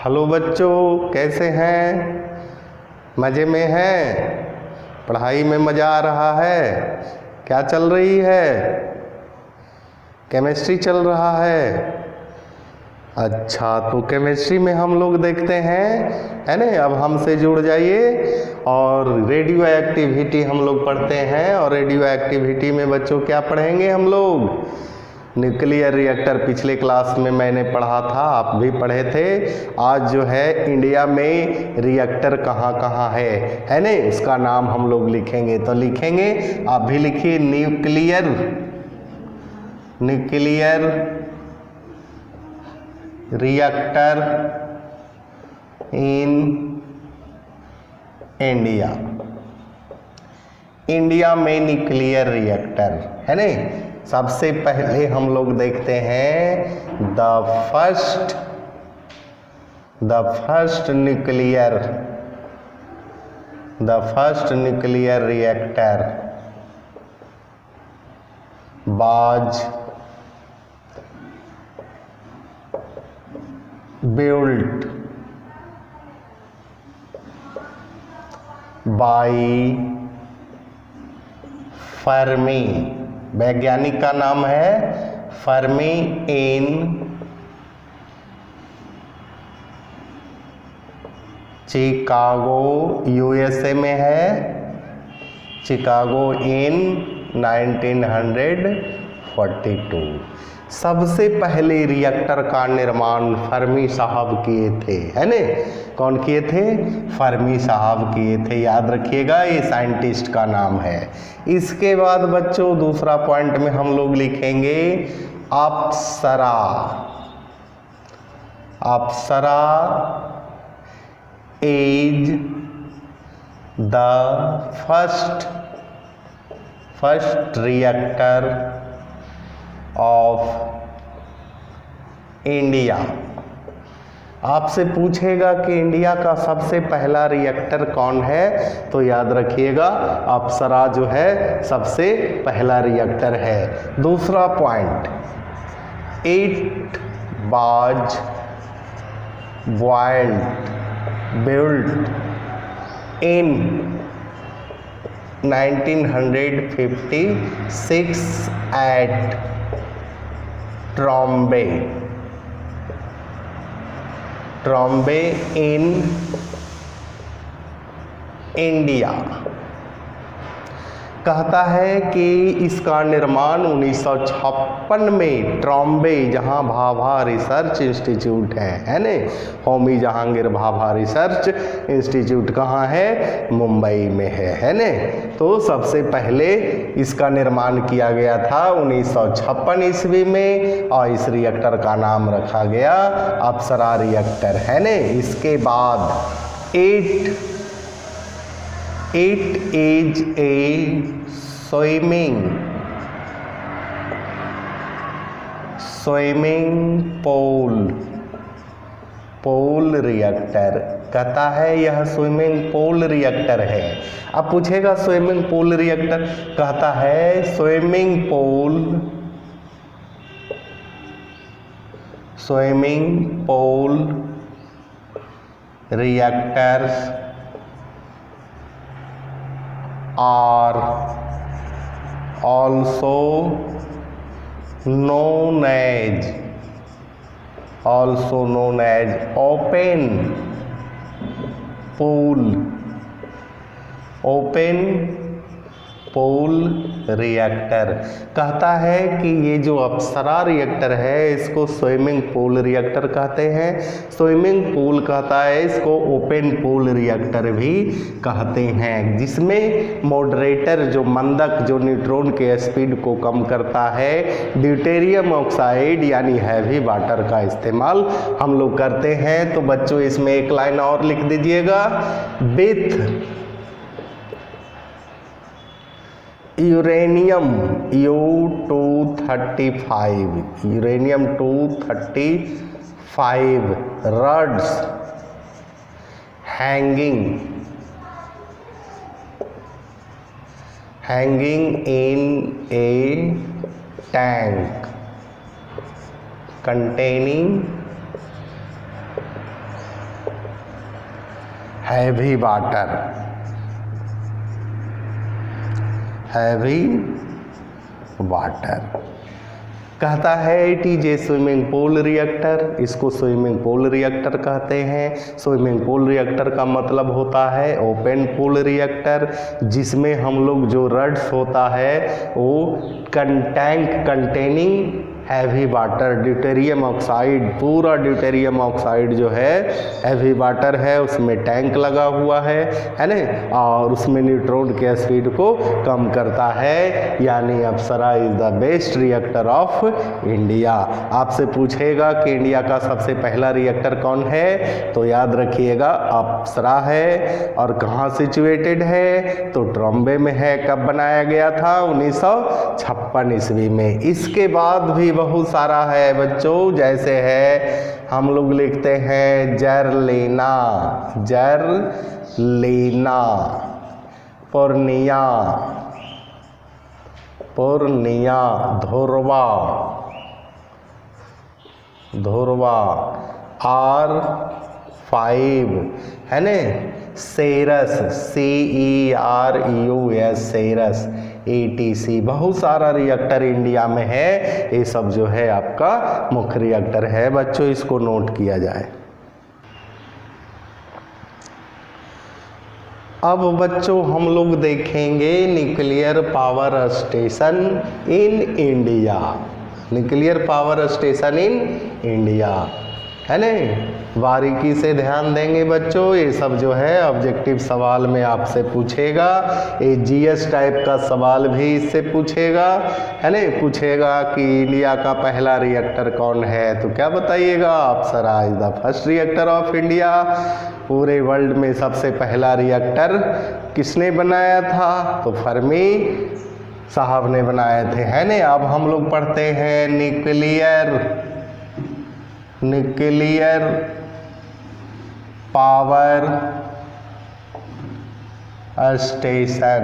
Hello बच्चों, कैसे हैं? मज़े में हैं? पढ़ाई में मज़ा आ रहा है? क्या चल रही है? केमिस्ट्री चल रहा है। अच्छा, तो केमिस्ट्री में हम लोग देखते हैं, है ना। अब हमसे जुड़ जाइए और रेडियो एक्टिविटी हम लोग पढ़ते हैं। और रेडियो एक्टिविटी में बच्चों क्या पढ़ेंगे हम लोग? न्यूक्लियर रिएक्टर पिछले क्लास में मैंने पढ़ा था, आप भी पढ़े थे। आज जो है इंडिया में रिएक्टर कहाँ कहाँ है ना, उसका नाम हम लोग लिखेंगे। तो लिखेंगे, आप भी लिखिए, न्यूक्लियर रिएक्टर इन इंडिया में न्यूक्लियर रिएक्टर है ना। सबसे पहले हम लोग देखते हैं the first nuclear reactor was built by Fermi. वैज्ञानिक का नाम है फर्मी इन चिकागो, यूएसए में है। चिकागो इन 1942। सबसे पहले रिएक्टर का निर्माण फर्मी साहब किए थे, है ने। कौन किए थे? फर्मी साहब किए थे, याद रखिएगा, ये साइंटिस्ट का नाम है। इसके बाद बच्चों दूसरा पॉइंट में हम लोग लिखेंगे Apsara is the first reactor of India. आपसे पूछेगा कि इंडिया का सबसे पहला रिएक्टर कौन है, तो याद रखिएगा अप्सरा जो है सबसे पहला रिएक्टर है। दूसरा point, it was built in 1956 at Trombay in India। कहता है कि इसका निर्माण 1956 में ट्रॉम्बे, जहां भाभा रिसर्च इंस्टीट्यूट है ने। होमी जहांगीर भाभा रिसर्च इंस्टीट्यूट कहाँ है? मुंबई में है ने। तो सबसे पहले इसका निर्माण किया गया था 1956 ईस्वी में, और इस रिएक्टर का नाम रखा गया अप्सरा रिएक्टर, है ने। इसके बाद It is a swimming pool reactor. कहता है यह स्विमिंग पूल रिएक्टर है। अब पूछेगा स्विमिंग पूल रिएक्टर, कहता है swimming pool reactors are also known as open pool reactor. कहता है कि ये जो अप्सरा रिएक्टर है इसको स्विमिंग पूल रिएक्टर कहते हैं। स्विमिंग पूल कहता है इसको ओपन पूल रिएक्टर भी कहते हैं, जिसमें मॉडरेटर जो मंदक जो न्यूट्रॉन के स्पीड को कम करता है, ड्यूटेरियम ऑक्साइड यानी हैवी वाटर का इस्तेमाल हम लोग करते हैं। तो बच्चों इसमें एक लाइन और लिख दीजिएगा, with uranium U-235 rods hanging in a tank containing heavy water, heavy water. कहता है it is a swimming pool reactor, इसको स्विमिंग पूल रिएक्टर कहते हैं। स्विमिंग पूल रिएक्टर का मतलब होता है ओपन पूल रिएक्टर, जिसमें हम लोग जो रड्स होता है वो tank containing heavy water, deuterium oxide, पूरा ड्यूटेरियम ऑक्साइड जो है हैवी वाटर है, उसमें टैंक लगा हुआ है ना, और उसमें न्यूट्रॉन के स्पीड को कम करता है। यानी Apsara is the best reactor of India. आपसे पूछेगा कि इंडिया का सबसे पहला रिएक्टर कौन है, तो याद रखिएगा अप्सरा है। और कहाँ सिचुएटेड है, तो ट्रॉम्बे में है। कब बनाया गया था, 1956 ईस्वी में। इसके बाद भी बहुत सारा है बच्चों, जैसे है हम लोग लिखते हैं जर्लिना, जर्लिना, पूर्णिया, पूर्णिया, धुरवा, धुरवा, R5 है ने, सेरस, CERUS, सेरस, ETC। बहुत सारा रिएक्टर इंडिया में है। ये सब जो है आपका मुख्य रिएक्टर है बच्चों, इसको नोट किया जाए। अब बच्चों हम लोग देखेंगे nuclear power station in India, nuclear power station in India है ना। बारीकी से ध्यान देंगे बच्चों, ये सब जो है ऑब्जेक्टिव सवाल में आपसे पूछेगा। ये GS टाइप का सवाल भी इससे पूछेगा है ना। पूछेगा कि इंडिया का पहला रिएक्टर कौन है, तो क्या बताइएगा, Apsara is the first reactor of India. पूरे वर्ल्ड में सबसे पहला रिएक्टर किसने बनाया था, तो फर्मी साहब ने बनाए थे है ना। अब हम लोग पढ़ते हैं nuclear, nuclear power station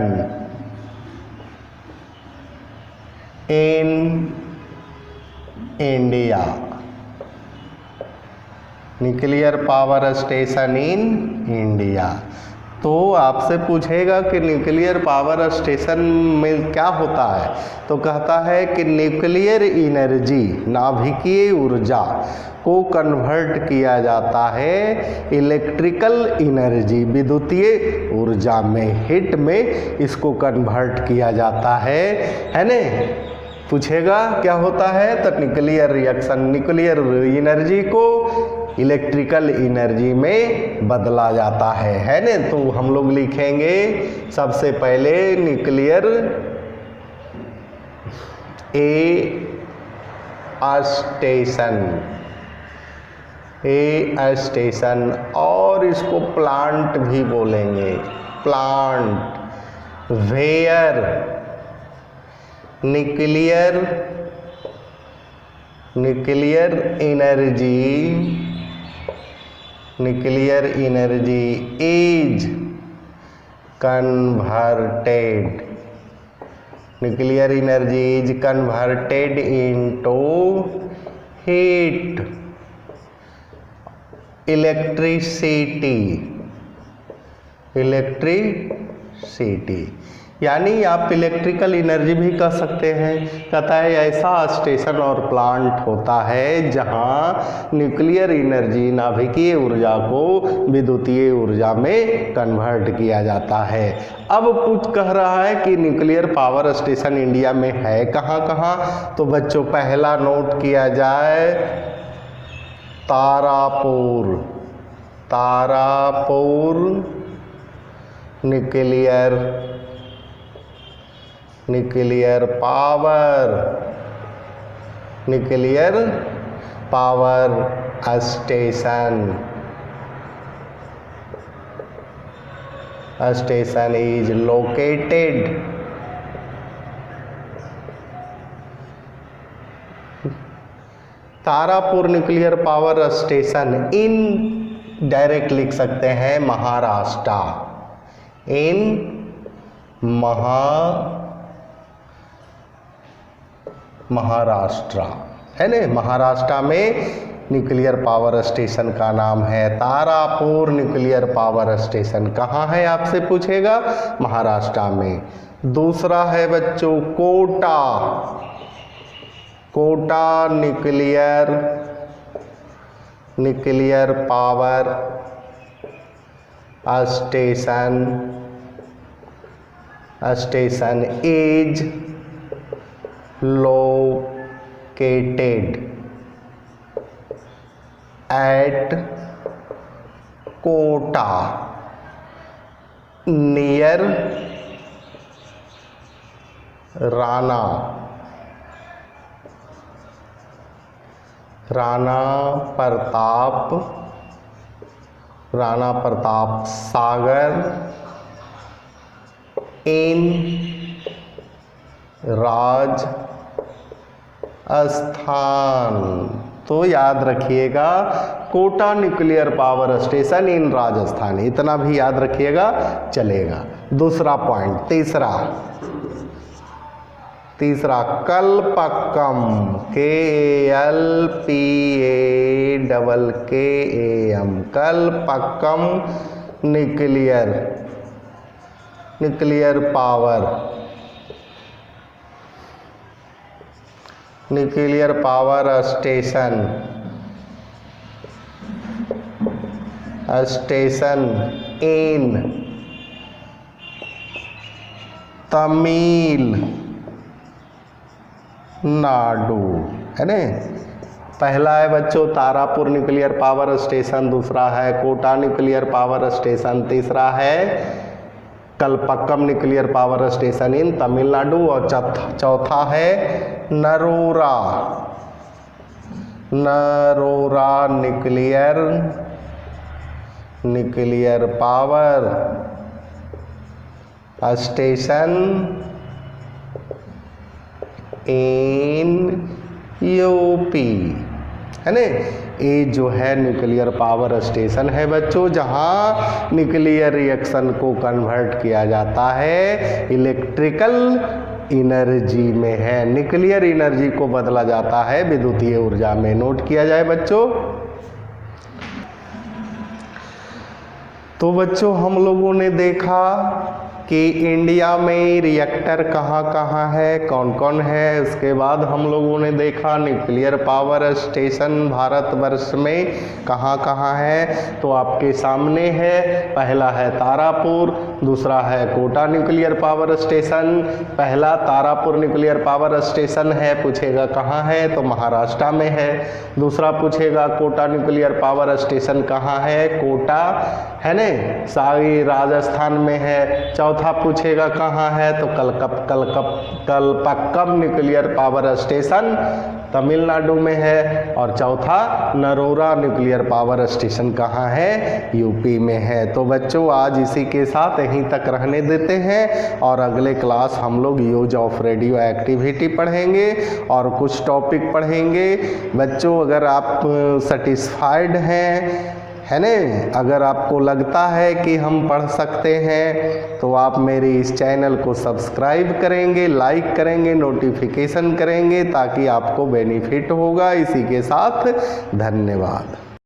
in India, nuclear power station in India. तो आपसे पूछेगा कि न्यूक्लियर पावर स्टेशन में क्या होता है, तो कहता है कि न्यूक्लियर एनर्जी, नाभिकीय ऊर्जा को कन्वर्ट किया जाता है इलेक्ट्रिकल एनर्जी, विद्युतीय ऊर्जा में, हीट में इसको कन्वर्ट किया जाता है ना। पूछेगा क्या होता है, तो न्यूक्लियर रिएक्शन, न्यूक्लियर एनर्जी को इलेक्ट्रिकल एनर्जी में बदला जाता है ना। तो हम लोग लिखेंगे सबसे पहले न्यूक्लियर स्टेशन, स्टेशन, और इसको प्लांट भी बोलेंगे, plant, where nuclear, nuclear energy, nuclear energy is converted, nuclear energy is converted into heat, electricity, electricity. यानी आप इलेक्ट्रिकल एनर्जी भी कह सकते हैं। कहता है ऐसा स्टेशन और प्लांट होता है जहां न्यूक्लियर एनर्जी, नाभिकीय ऊर्जा को विद्युतीय ऊर्जा में कन्वर्ट किया जाता है। अब कुछ कह रहा है कि न्यूक्लियर पावर स्टेशन इंडिया में है कहाँ कहाँ, तो बच्चों पहला नोट किया जाए Tarapur, Tarapur nuclear, nuclear power, nuclear power station, station is located Tarapur nuclear power station in, direct लिख सकते हैं महाराष्ट्र, इन महाराष्ट्र है ना। महाराष्ट्र में न्यूक्लियर पावर स्टेशन का नाम है तारापुर न्यूक्लियर पावर स्टेशन। कहाँ है आपसे पूछेगा, महाराष्ट्र में। दूसरा है बच्चों Kota, Kota nuclear power station is located at Kota near Rana Pratap Sagar in Rajasthan. तो याद रखिएगा Kota nuclear power station in Rajasthan, इतना भी याद रखिएगा चलेगा। दूसरा पॉइंट, तीसरा Kalpakkam KLPAKKAM Kalpakkam nuclear power station in Tamil Nadu, है ना। पहला है बच्चों तारापुर न्यूक्लियर पावर स्टेशन, दूसरा है कोटा न्यूक्लियर पावर स्टेशन, तीसरा है Kalpakkam nuclear power station in Tamil Nadu और चौथा है Narora nuclear power station in UP, है ना। ये जो है न्यूक्लियर पावर स्टेशन है बच्चों, जहाँ न्यूक्लियर रिएक्शन को कन्वर्ट किया जाता है इलेक्ट्रिकल एनर्जी में है, न्यूक्लियर एनर्जी को बदला जाता है विद्युतीय ऊर्जा में। नोट किया जाए बच्चों। तो बच्चों हम लोगों ने देखा कि इंडिया में रिएक्टर कहाँ कहाँ है, कौन कौन है। उसके बाद हम लोगों ने देखा न्यूक्लियर पावर स्टेशन भारतवर्ष में कहाँ कहाँ है। तो आपके सामने है, पहला है तारापुर, दूसरा है कोटा न्यूक्लियर पावर स्टेशन। पहला तारापुर न्यूक्लियर पावर स्टेशन है, पूछेगा कहाँ है, तो महाराष्ट्र में है। दूसरा पूछेगा कोटा न्यूक्लियर पावर स्टेशन कहाँ है, कोटा, है न, सारी राजस्थान में है। चौथा पूछेगा कहाँ है, तो Kalpakkam nuclear power station Tamil Nadu में है। और चौथा नरोरा न्यूक्लियर पावर स्टेशन कहाँ है, यूपी में है। तो बच्चों आज इसी के साथ यहीं तक रहने देते हैं और अगले क्लास हम लोग यूज ऑफ रेडियो एक्टिविटी पढ़ेंगे और कुछ टॉपिक पढ़ेंगे। बच्चों अगर आप सेटिस्फाइड हैं, है न, अगर आपको लगता है कि हम पढ़ सकते हैं तो आप मेरे इस चैनल को सब्सक्राइब करेंगे, लाइक करेंगे, नोटिफिकेशन करेंगे ताकि आपको बेनिफिट होगा। इसी के साथ धन्यवाद।